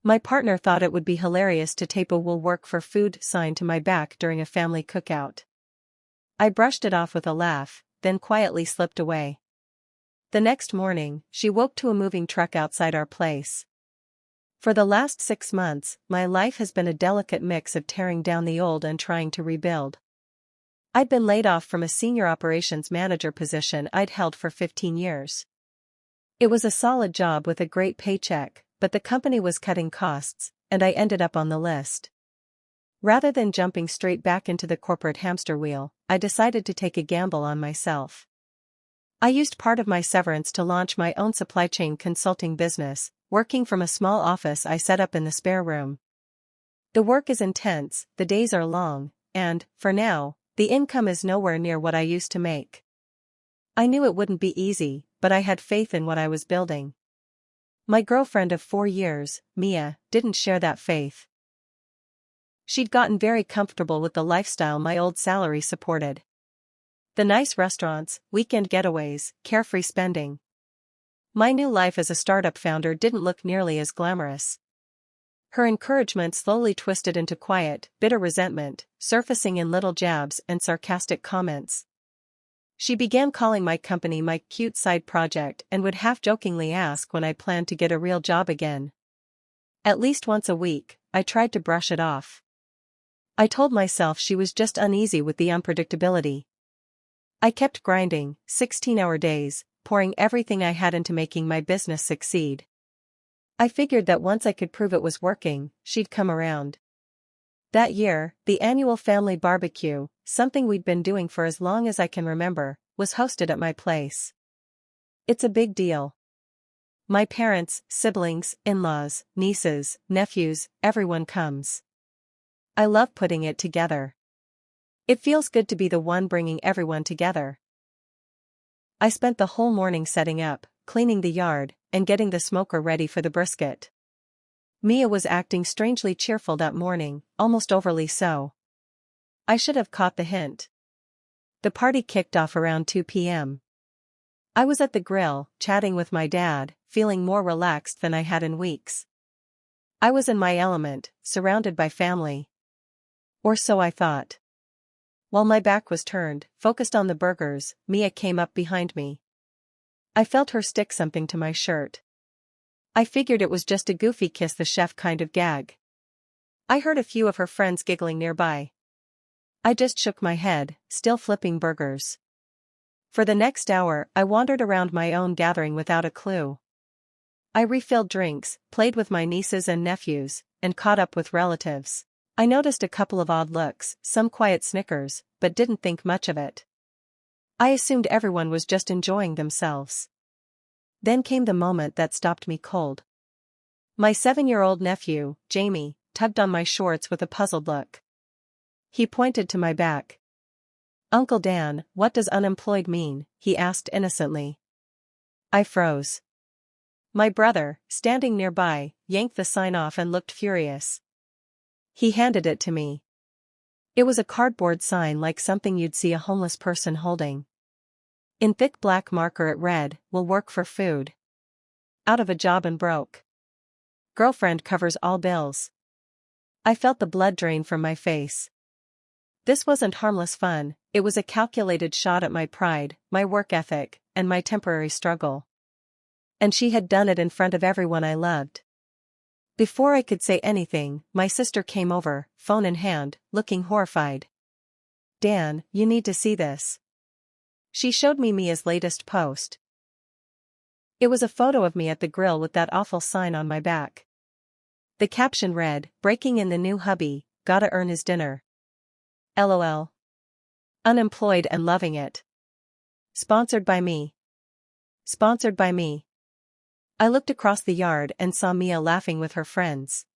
My partner thought it would be hilarious to tape a "will work for food" sign to my back during a family cookout. I brushed it off with a laugh, then quietly slipped away. The next morning, she woke to a moving truck outside our place. For the last 6 months, my life has been a delicate mix of tearing down the old and trying to rebuild. I'd been laid off from a senior operations manager position I'd held for 15 years. It was a solid job with a great paycheck, but the company was cutting costs, and I ended up on the list. Rather than jumping straight back into the corporate hamster wheel, I decided to take a gamble on myself. I used part of my severance to launch my own supply chain consulting business, working from a small office I set up in the spare room. The work is intense, the days are long, and, for now, the income is nowhere near what I used to make. I knew it wouldn't be easy, but I had faith in what I was building. My girlfriend of 4 years, Mia, didn't share that faith. She'd gotten very comfortable with the lifestyle my old salary supported. The nice restaurants, weekend getaways, carefree spending. My new life as a startup founder didn't look nearly as glamorous. Her encouragement slowly twisted into quiet, bitter resentment, surfacing in little jabs and sarcastic comments. She began calling my company my cute side project and would half-jokingly ask when I planned to get a real job again. At least once a week, I tried to brush it off. I told myself she was just uneasy with the unpredictability. I kept grinding, 16-hour days, pouring everything I had into making my business succeed. I figured that once I could prove it was working, she'd come around. That year, the annual family barbecue, something we'd been doing for as long as I can remember, was hosted at my place. It's a big deal. My parents, siblings, in-laws, nieces, nephews, everyone comes. I love putting it together. It feels good to be the one bringing everyone together. I spent the whole morning setting up, cleaning the yard, and getting the smoker ready for the brisket. Mia was acting strangely cheerful that morning, almost overly so. I should have caught the hint. The party kicked off around 2 p.m. I was at the grill, chatting with my dad, feeling more relaxed than I had in weeks. I was in my element, surrounded by family. Or so I thought. While my back was turned, focused on the burgers, Mia came up behind me. I felt her stick something to my shirt. I figured it was just a goofy kiss the chef kind of gag. I heard a few of her friends giggling nearby. I just shook my head, still flipping burgers. For the next hour, I wandered around my own gathering without a clue. I refilled drinks, played with my nieces and nephews, and caught up with relatives. I noticed a couple of odd looks, some quiet snickers, but didn't think much of it. I assumed everyone was just enjoying themselves. Then came the moment that stopped me cold. My 7-year-old nephew, Jamie, tugged on my shorts with a puzzled look. He pointed to my back. "Uncle Dan, what does unemployed mean?" he asked innocently. I froze. My brother, standing nearby, yanked the sign off and looked furious. He handed it to me. It was a cardboard sign like something you'd see a homeless person holding. In thick black marker it read, "Will work for food. Out of a job and broke. Girlfriend covers all bills." I felt the blood drain from my face. This wasn't harmless fun, it was a calculated shot at my pride, my work ethic, and my temporary struggle. And she had done it in front of everyone I loved. Before I could say anything, my sister came over, phone in hand, looking horrified. "Dan, you need to see this." She showed me Mia's latest post. It was a photo of me at the grill with that awful sign on my back. The caption read, "Breaking in the new hubby, gotta earn his dinner. LOL. Unemployed and loving it. Sponsored by me. Sponsored by me." I looked across the yard and saw Mia laughing with her friends.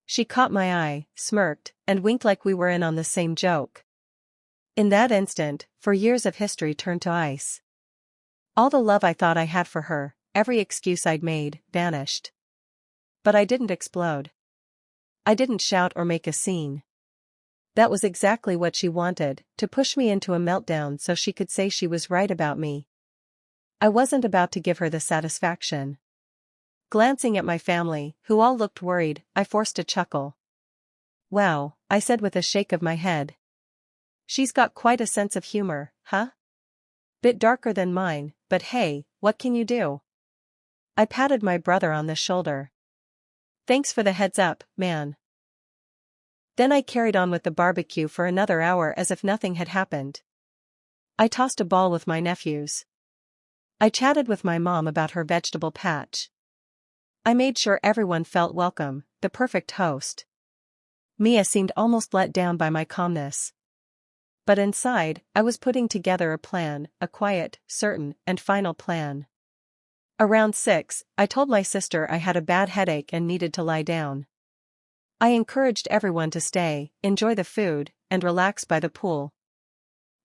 She caught my eye, smirked, and winked like we were in on the same joke. In that instant, 4 years of history turned to ice. All the love I thought I had for her, every excuse I'd made, vanished. But I didn't explode. I didn't shout or make a scene. That was exactly what she wanted, to push me into a meltdown so she could say she was right about me. I wasn't about to give her the satisfaction. Glancing at my family, who all looked worried, I forced a chuckle. Wow, I said with a shake of my head. She's got quite a sense of humor, huh? Bit darker than mine, but hey, what can you do? I patted my brother on the shoulder. Thanks for the heads up, man. Then I carried on with the barbecue for another hour as if nothing had happened. I tossed a ball with my nephews. I chatted with my mom about her vegetable patch. I made sure everyone felt welcome, the perfect host. Mia seemed almost let down by my calmness. But inside, I was putting together a plan, a quiet, certain, and final plan. Around 6, I told my sister I had a bad headache and needed to lie down. I encouraged everyone to stay, enjoy the food, and relax by the pool.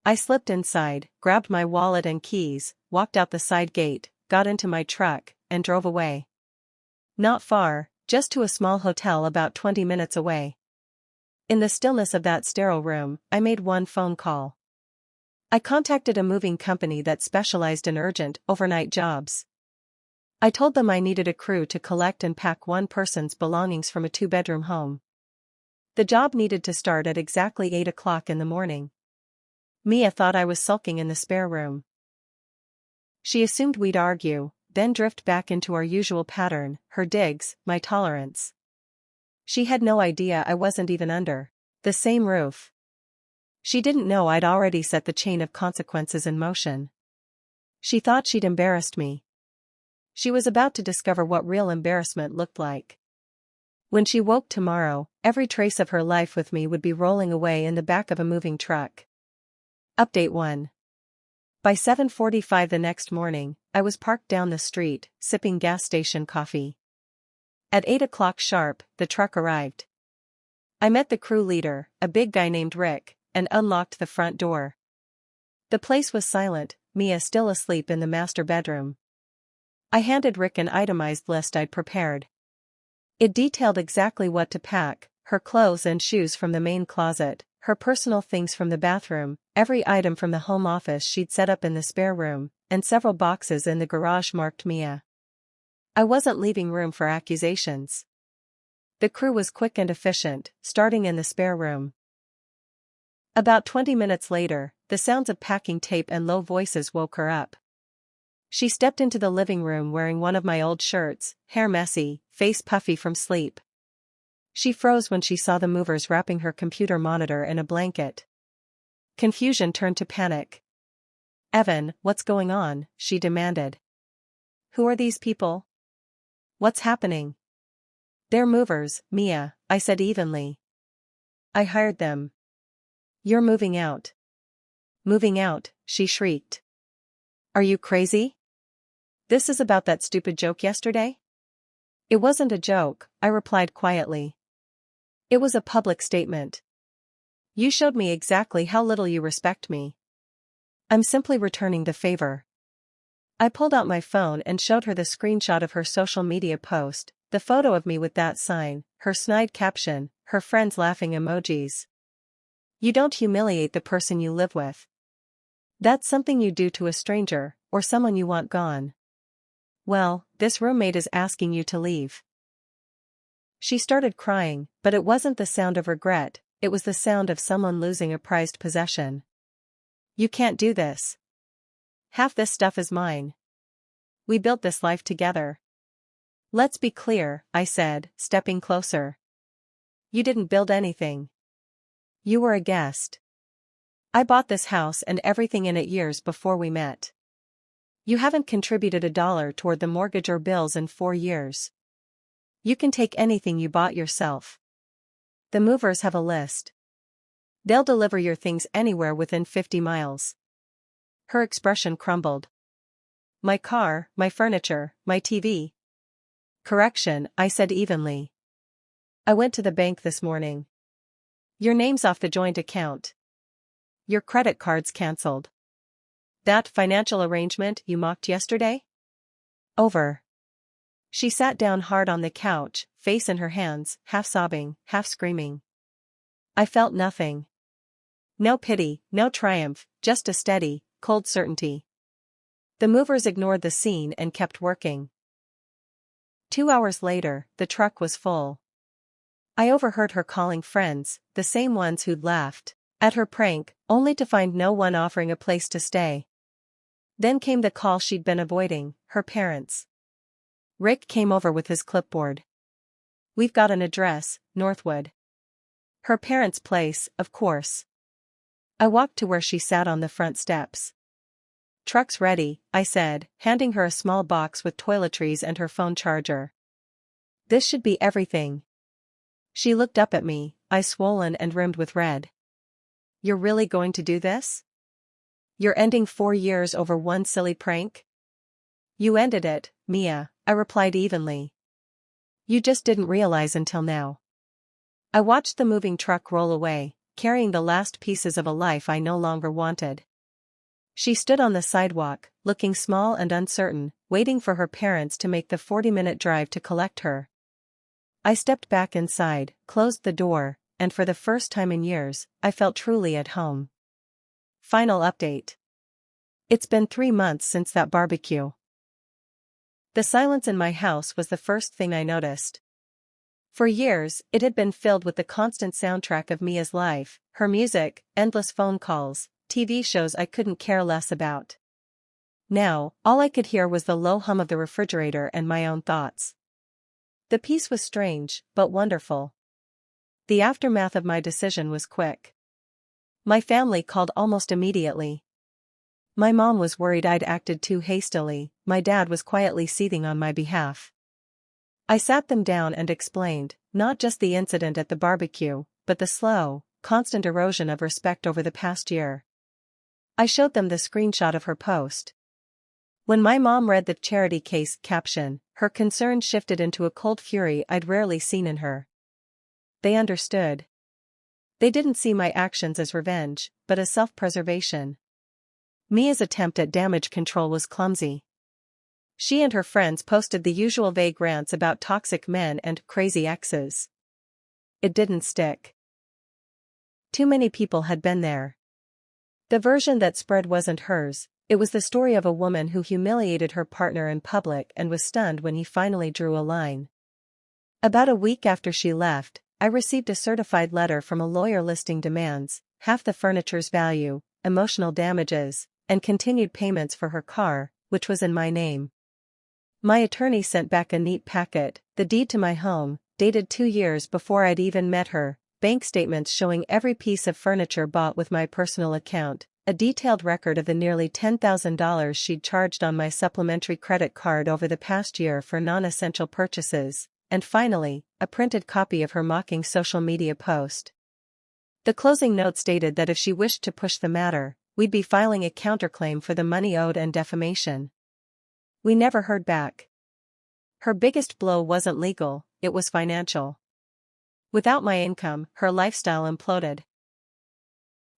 I slipped inside, grabbed my wallet and keys, walked out the side gate, got into my truck, and drove away. Not far, just to a small hotel about 20 minutes away. In the stillness of that sterile room, I made one phone call. I contacted a moving company that specialized in urgent, overnight jobs. I told them I needed a crew to collect and pack one person's belongings from a 2-bedroom home. The job needed to start at exactly 8 o'clock in the morning. Mia thought I was sulking in the spare room. She assumed we'd argue, then drift back into our usual pattern, her digs, my tolerance. She had no idea I wasn't even under the same roof. She didn't know I'd already set the chain of consequences in motion. She thought she'd embarrassed me. She was about to discover what real embarrassment looked like. When she woke tomorrow, every trace of her life with me would be rolling away in the back of a moving truck. Update 1. By 7:45 the next morning, I was parked down the street, sipping gas station coffee. At 8 o'clock sharp, the truck arrived. I met the crew leader, a big guy named Rick, and unlocked the front door. The place was silent, Mia still asleep in the master bedroom. I handed Rick an itemized list I'd prepared. It detailed exactly what to pack, her clothes and shoes from the main closet, her personal things from the bathroom, every item from the home office she'd set up in the spare room, and several boxes in the garage marked Mia. I wasn't leaving room for accusations. The crew was quick and efficient, starting in the spare room. About 20 minutes later, the sounds of packing tape and low voices woke her up. She stepped into the living room wearing one of my old shirts, hair messy, face puffy from sleep. She froze when she saw the movers wrapping her computer monitor in a blanket. Confusion turned to panic. "Evan, what's going on?" she demanded. "Who are these people? What's happening?" "They're movers, Mia," I said evenly. "I hired them." "You're moving out." "Moving out," she shrieked. "Are you crazy? This is about that stupid joke yesterday?" "It wasn't a joke," I replied quietly. "It was a public statement. You showed me exactly how little you respect me. I'm simply returning the favor." I pulled out my phone and showed her the screenshot of her social media post, the photo of me with that sign, her snide caption, her friends laughing emojis. "You don't humiliate the person you live with. That's something you do to a stranger, or someone you want gone. Well, this roommate is asking you to leave." She started crying, but it wasn't the sound of regret, it was the sound of someone losing a prized possession. "You can't do this. Half this stuff is mine. We built this life together." "Let's be clear," I said, stepping closer. "You didn't build anything. You were a guest. I bought this house and everything in it years before we met. You haven't contributed $1 toward the mortgage or bills in 4 years. You can take anything you bought yourself. The movers have a list. They'll deliver your things anywhere within 50 miles. Her expression crumbled. "My car, my furniture, my TV." "Correction," I said evenly. "I went to the bank this morning. Your name's off the joint account. Your credit card's cancelled. That financial arrangement you mocked yesterday? Over." She sat down hard on the couch, face in her hands, half sobbing, half screaming. I felt nothing. No pity, no triumph, just a steady, cold certainty. The movers ignored the scene and kept working. 2 hours later, the truck was full. I overheard her calling friends, the same ones who'd laughed at her prank, only to find no one offering a place to stay. Then came the call she'd been avoiding, her parents. Rick came over with his clipboard. "We've got an address, Northwood." Her parents' place, of course. I walked to where she sat on the front steps. "Truck's ready," I said, handing her a small box with toiletries and her phone charger. "This should be everything." She looked up at me, eyes swollen and rimmed with red. "You're really going to do this? You're ending 4 years over one silly prank?" "You ended it, Mia," I replied evenly. "You just didn't realize until now." I watched the moving truck roll away, carrying the last pieces of a life I no longer wanted. She stood on the sidewalk, looking small and uncertain, waiting for her parents to make the 40-minute drive to collect her. I stepped back inside, closed the door, and for the first time in years, I felt truly at home. Final update. It's been 3 months since that barbecue. The silence in my house was the first thing I noticed. For years, it had been filled with the constant soundtrack of Mia's life, her music, endless phone calls, TV shows I couldn't care less about. Now, all I could hear was the low hum of the refrigerator and my own thoughts. The peace was strange, but wonderful. The aftermath of my decision was quick. My family called almost immediately. My mom was worried I'd acted too hastily, my dad was quietly seething on my behalf. I sat them down and explained, not just the incident at the barbecue, but the slow, constant erosion of respect over the past year. I showed them the screenshot of her post. When my mom read the charity case caption, her concern shifted into a cold fury I'd rarely seen in her. They understood. They didn't see my actions as revenge, but as self-preservation. Mia's attempt at damage control was clumsy. She and her friends posted the usual vague rants about toxic men and crazy exes. It didn't stick. Too many people had been there. The version that spread wasn't hers. It was the story of a woman who humiliated her partner in public and was stunned when he finally drew a line. About a week after she left, I received a certified letter from a lawyer listing demands, half the furniture's value, emotional damages, and continued payments for her car, which was in my name. My attorney sent back a neat packet, the deed to my home, dated 2 years before I'd even met her, bank statements showing every piece of furniture bought with my personal account, a detailed record of the nearly $10,000 she'd charged on my supplementary credit card over the past year for non-essential purchases, and finally, a printed copy of her mocking social media post. The closing note stated that if she wished to push the matter, we'd be filing a counterclaim for the money owed and defamation. We never heard back. Her biggest blow wasn't legal, it was financial. Without my income, her lifestyle imploded.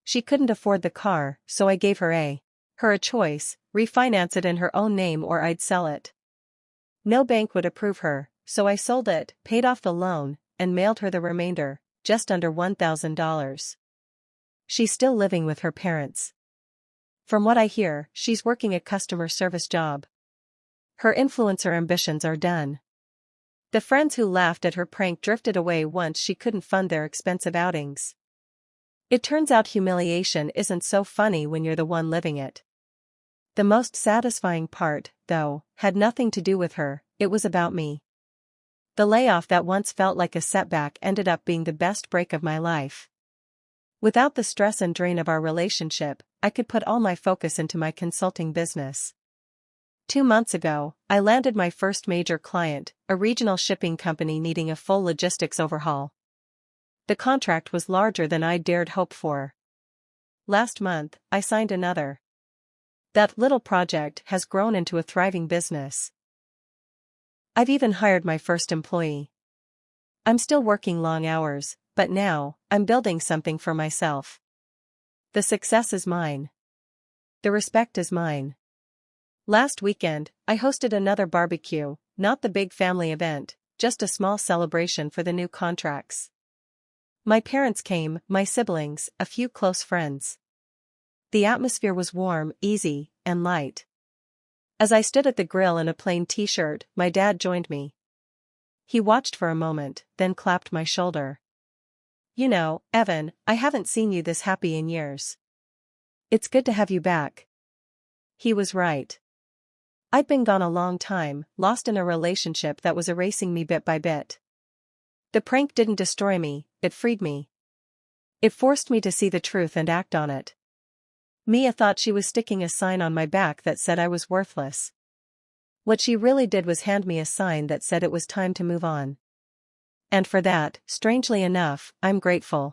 She couldn't afford the car, so I gave her a choice: refinance it in her own name or I'd sell it. No bank would approve her, so I sold it, paid off the loan, and mailed her the remainder, just under $1,000. She's still living with her parents. From what I hear, she's working a customer service job. Her influencer ambitions are done. The friends who laughed at her prank drifted away once she couldn't fund their expensive outings. It turns out humiliation isn't so funny when you're the one living it. The most satisfying part, though, had nothing to do with her, it was about me. The layoff that once felt like a setback ended up being the best break of my life. Without the stress and drain of our relationship, I could put all my focus into my consulting business. 2 months ago, I landed my first major client, a regional shipping company needing a full logistics overhaul. The contract was larger than I dared hope for. Last month, I signed another. That little project has grown into a thriving business. I've even hired my first employee. I'm still working long hours, but now, I'm building something for myself. The success is mine. The respect is mine. Last weekend, I hosted another barbecue, not the big family event, just a small celebration for the new contracts. My parents came, my siblings, a few close friends. The atmosphere was warm, easy, and light. As I stood at the grill in a plain t-shirt, my dad joined me. He watched for a moment, then clapped my shoulder. You know, Evan, I haven't seen you this happy in years. It's good to have you back. He was right. I'd been gone a long time, lost in a relationship that was erasing me bit by bit. The prank didn't destroy me, it freed me. It forced me to see the truth and act on it. Mia thought she was sticking a sign on my back that said I was worthless. What she really did was hand me a sign that said it was time to move on. And for that, strangely enough, I'm grateful.